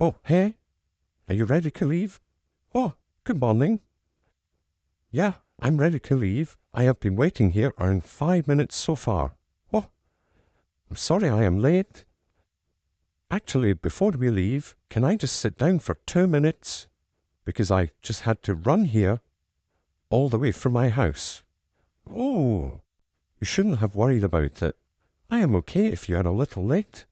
Oh, hey, are you ready to leave? Oh, good morning. Yeah, I'm ready to leave. I have been waiting here around 5 minutes so far. Oh, I'm sorry I am late. Actually, before we leave, can I just sit down for 2 minutes? Because I just had to run here all the way from my house. Oh, you shouldn't have worried about it. I am okay if you are a little late.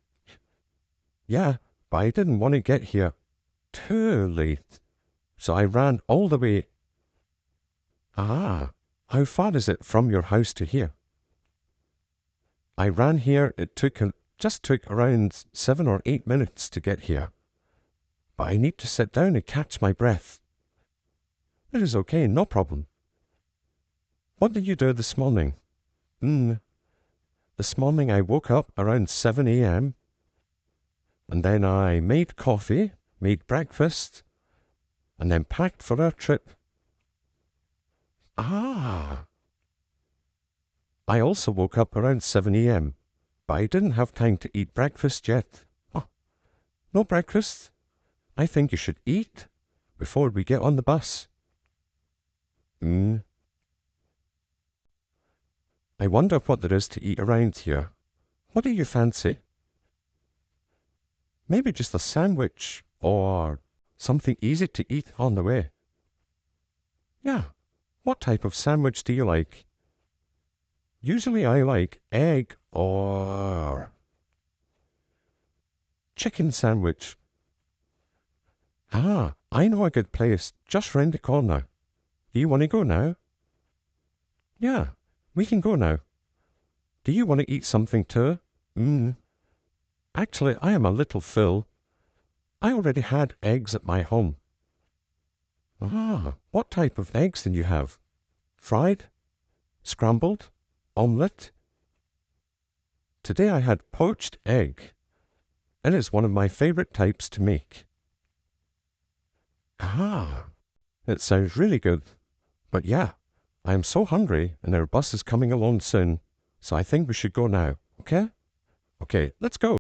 Yeah, but I didn't want to get here too late, so I ran all the way. Ah, how far is it from your house to here? I ran here, just took around 7 or 8 minutes to get here. But I need to sit down and catch my breath. It is okay, no problem. What did you do this morning? This morning I woke up around 7 a.m. and then I made coffee, made breakfast, and then packed for our trip. Ah! I also woke up around 7 a.m., but I didn't have time to eat breakfast yet. Oh, no breakfast? I think you should eat before we get on the bus. I wonder what there is to eat around here. What do you fancy? Maybe just a sandwich or something easy to eat on the way. Yeah, what type of sandwich do you like? Usually I like egg or chicken sandwich. Ah, I know a good place just round the corner. Do you want to go now? Yeah, we can go now. Do you want to eat something too? Actually, I am a little full. I already had eggs at my home. Ah, what type of eggs did you have? Fried? Scrambled? Omelette? Today I had poached egg. It is one of my favorite types to make. Ah, it sounds really good. But yeah, I am so hungry and our bus is coming along soon, so I think we should go now, okay? Okay, let's go.